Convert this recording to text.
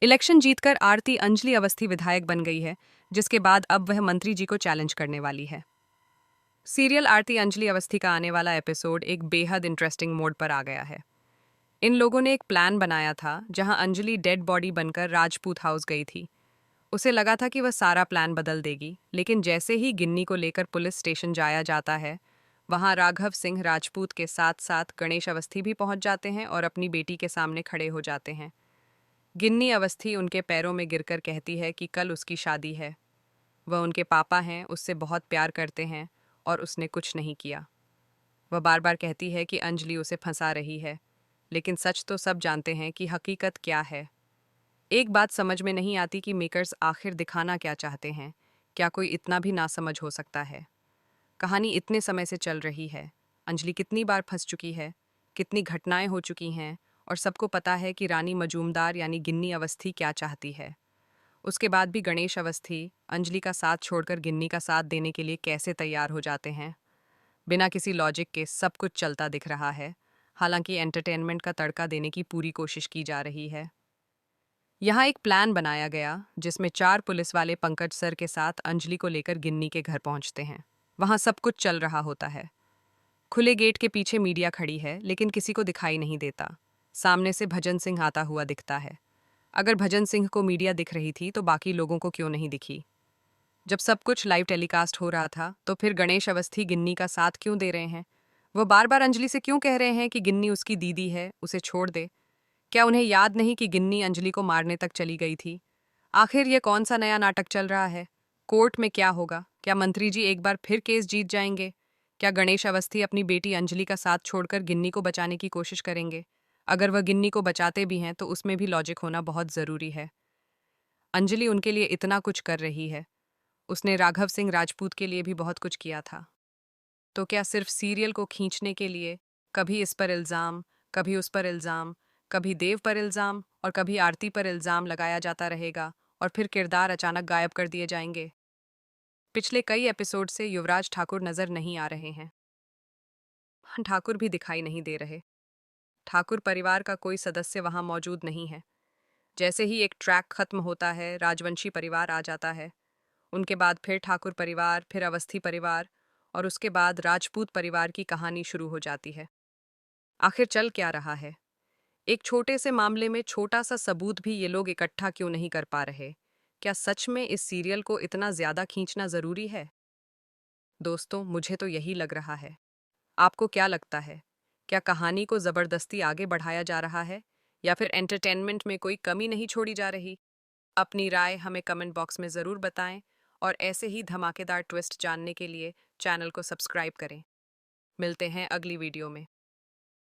Election जीतकर आरती अंजलि अवस्थी विधायक बन गई है, जिसके बाद अब वह मंत्री जी को चैलेंज करने वाली है। सीरियल आरती अंजलि अवस्थी का आने वाला एपिसोड एक बेहद इंटरेस्टिंग मोड पर आ गया है। इन लोगों ने एक प्लान बनाया था जहां अंजलि डेड बॉडी बनकर राजपूत हाउस गई थी। उसे लगा था कि वह सारा प्लान बदल देगी, लेकिन जैसे ही गिन्नी को लेकर पुलिस स्टेशन जाया जाता है, वहां राघव सिंह राजपूत के साथ साथ गणेश अवस्थी भी पहुंच जाते हैं और अपनी बेटी के सामने खड़े हो जाते हैं। गिन्नी अवस्थी उनके पैरों में गिरकर कहती है कि कल उसकी शादी है। वह उनके पापा हैं, उससे बहुत प्यार करते हैं और उसने कुछ नहीं किया। वह बार बार कहती है कि अंजलि उसे फंसा रही है, लेकिन सच तो सब जानते हैं कि हकीकत क्या है। एक बात समझ में नहीं आती कि मेकर्स आखिर दिखाना क्या चाहते हैं। क्या कोई इतना भी नासमझ हो सकता है? कहानी इतने समय से चल रही है, अंजलि कितनी बार फंस चुकी है, कितनी घटनाएं हो चुकी हैं, और सबको पता है कि रानी मजूमदार यानी गिन्नी अवस्थी क्या चाहती है। उसके बाद भी गणेश अवस्थी अंजलि का साथ छोड़कर गिन्नी का साथ देने के लिए कैसे तैयार हो जाते हैं। बिना किसी लॉजिक के सब कुछ चलता दिख रहा है, हालांकि एंटरटेनमेंट का तड़का देने की पूरी कोशिश की जा रही है। यहाँ एक प्लान बनाया गया जिसमें 4 पुलिस वाले पंकज सर के साथ अंजलि को लेकर गिन्नी के घर पहुंचते हैं। वहां सब कुछ चल रहा होता है। खुले गेट के पीछे मीडिया खड़ी है, लेकिन किसी को दिखाई नहीं देता। सामने से भजन सिंह आता हुआ दिखता है। अगर भजन सिंह को मीडिया दिख रही थी तो बाकी लोगों को क्यों नहीं दिखी? जब सब कुछ लाइव टेलीकास्ट हो रहा था तो फिर गणेश अवस्थी गिन्नी का साथ क्यों दे रहे हैं? वो बार बार अंजलि से क्यों कह रहे हैं कि गिन्नी उसकी दीदी है, उसे छोड़ दे? क्या उन्हें याद नहीं कि गिन्नी अंजलि को मारने तक चली गई थी? आखिर ये कौन सा नया नाटक चल रहा है? कोर्ट में क्या होगा? क्या मंत्री जी एक बार फिर केस जीत जाएंगे? क्या गणेश अवस्थी अपनी बेटी अंजलि का साथ छोड़कर गिन्नी को बचाने की कोशिश करेंगे? अगर वह गिन्नी को बचाते भी हैं तो उसमें भी लॉजिक होना बहुत ज़रूरी है। अंजलि उनके लिए इतना कुछ कर रही है, उसने राघव सिंह राजपूत के लिए भी बहुत कुछ किया था। तो क्या सिर्फ सीरियल को खींचने के लिए कभी इस पर इल्ज़ाम, कभी उस पर इल्ज़ाम, कभी देव पर इल्ज़ाम और कभी आरती पर इल्ज़ाम लगाया जाता रहेगा और फिर किरदार अचानक गायब कर दिए जाएंगे? पिछले कई एपिसोड से युवराज ठाकुर नजर नहीं आ रहे हैं। ठाकुर भी दिखाई नहीं दे रहे। ठाकुर परिवार का कोई सदस्य वहां मौजूद नहीं है। जैसे ही एक ट्रैक खत्म होता है, राजवंशी परिवार आ जाता है। उनके बाद फिर ठाकुर परिवार, फिर अवस्थी परिवार और उसके बाद राजपूत परिवार की कहानी शुरू हो जाती है। आखिर चल क्या रहा है? एक छोटे से मामले में छोटा सा सबूत भी ये लोग इकट्ठा क्यों नहीं कर पा रहे? क्या सच में इस सीरियल को इतना ज्यादा खींचना जरूरी है? दोस्तों, मुझे तो यही लग रहा है। आपको क्या लगता है? क्या कहानी को जबरदस्ती आगे बढ़ाया जा रहा है या फिर एंटरटेनमेंट में कोई कमी नहीं छोड़ी जा रही? अपनी राय हमें कमेंट बॉक्स में ज़रूर बताएं और ऐसे ही धमाकेदार ट्विस्ट जानने के लिए चैनल को सब्सक्राइब करें। मिलते हैं अगली वीडियो में।